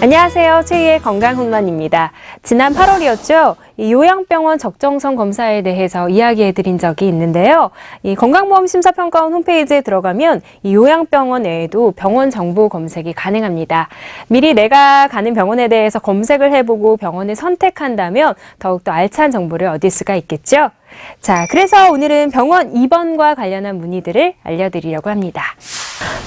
안녕하세요. 최희의 건강홈런입니다. 지난 8월이었죠. 이 요양병원 적정성 검사에 대해서 이야기해드린 적이 있는데요. 이 건강보험심사평가원 홈페이지에 들어가면 이 요양병원 외에도 병원 정보 검색이 가능합니다. 미리 내가 가는 병원에 대해서 검색을 해보고 병원을 선택한다면 더욱더 알찬 정보를 얻을 수가 있겠죠. 자, 그래서 오늘은 병원 입원과 관련한 문의들을 알려드리려고 합니다.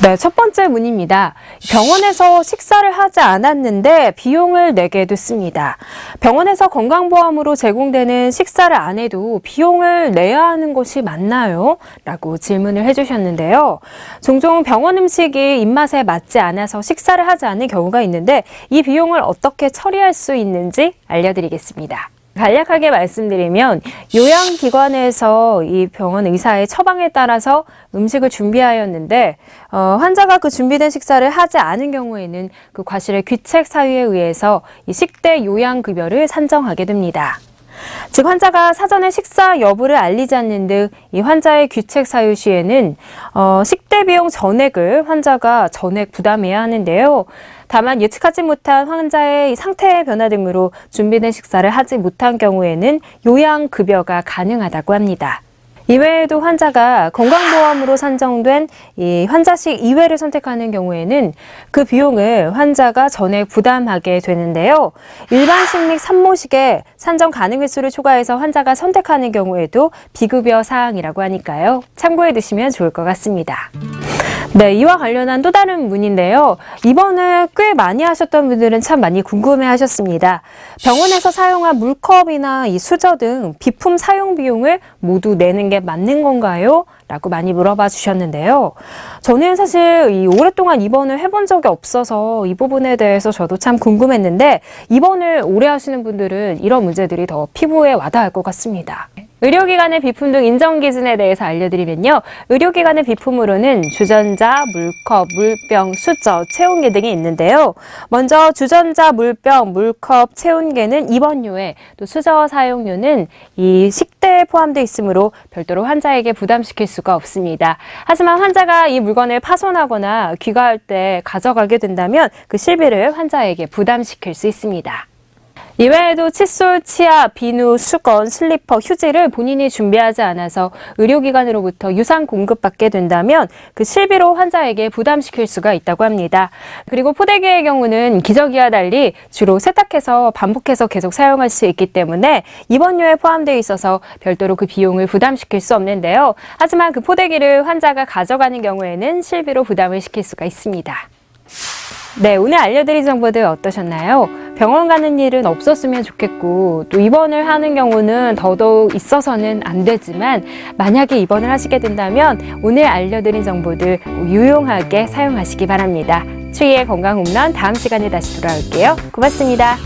네, 첫 번째 문의입니다. 병원에서 식사를 하지 않았는데 비용을 내게 됐습니다. 병원에서 건강보험으로 제공되는 식사를 안 해도 비용을 내야 하는 것이 맞나요? 라고 질문을 해주셨는데요. 종종 병원 음식이 입맛에 맞지 않아서 식사를 하지 않는 경우가 있는데 이 비용을 어떻게 처리할 수 있는지 알려드리겠습니다. 간략하게 말씀드리면 요양기관에서 이 병원 의사의 처방에 따라서 음식을 준비하였는데 환자가 그 준비된 식사를 하지 않은 경우에는 그 과실의 귀책 사유에 의해서 이 식대 요양급여를 산정하게 됩니다. 즉 환자가 사전에 식사 여부를 알리지 않는 등 이 환자의 귀책 사유 시에는 식대 비용 전액을 환자가 전액 부담해야 하는데요. 다만 예측하지 못한 환자의 상태 변화 등으로 준비된 식사를 하지 못한 경우에는 요양급여가 가능하다고 합니다. 이외에도 환자가 건강보험으로 산정된 이 환자식 이외를 선택하는 경우에는 그 비용을 환자가 전액 부담하게 되는데요. 일반식 및 산모식에 산정 가능 횟수를 초과해서 환자가 선택하는 경우에도 비급여 사항이라고 하니까요. 참고해 두시면 좋을 것 같습니다. 네, 이와 관련한 또 다른 문의인데요. 입원을 꽤 많이 하셨던 분들은 참 많이 궁금해 하셨습니다. 병원에서 사용한 물컵이나 이 수저 등 비품 사용 비용을 모두 내는 게 맞는 건가요? 라고 많이 물어봐 주셨는데요. 저는 사실 오랫동안 입원을 해본 적이 없어서 이 부분에 대해서 저도 참 궁금했는데 입원을 오래 하시는 분들은 이런 문제들이 더 피부에 와닿을 것 같습니다. 의료기관의 비품 등 인정 기준에 대해서 알려드리면요. 의료기관의 비품으로는 주전자, 물컵, 물병, 수저, 체온계 등이 있는데요. 먼저 주전자, 물병, 물컵, 체온계는 입원료에, 또 수저 사용료는 이 식대에 포함되어 있으므로 별도로 환자에게 부담시킬 수가 없습니다. 하지만 환자가 이 물건을 파손하거나 귀가할 때 가져가게 된다면 그 실비를 환자에게 부담시킬 수 있습니다. 이외에도 칫솔, 치아, 비누, 수건, 슬리퍼, 휴지를 본인이 준비하지 않아서 의료기관으로부터 유상 공급받게 된다면 그 실비로 환자에게 부담시킬 수가 있다고 합니다. 그리고 포대기의 경우는 기저귀와 달리 주로 세탁해서 반복해서 계속 사용할 수 있기 때문에 입원료에 포함되어 있어서 별도로 그 비용을 부담시킬 수 없는데요. 하지만 그 포대기를 환자가 가져가는 경우에는 실비로 부담을 시킬 수가 있습니다. 네, 오늘 알려드린 정보들 어떠셨나요? 병원 가는 일은 없었으면 좋겠고 또 입원을 하는 경우는 더더욱 있어서는 안 되지만 만약에 입원을 하시게 된다면 오늘 알려드린 정보들 유용하게 사용하시기 바랍니다. 최희의 건강홈런 다음 시간에 다시 돌아올게요. 고맙습니다.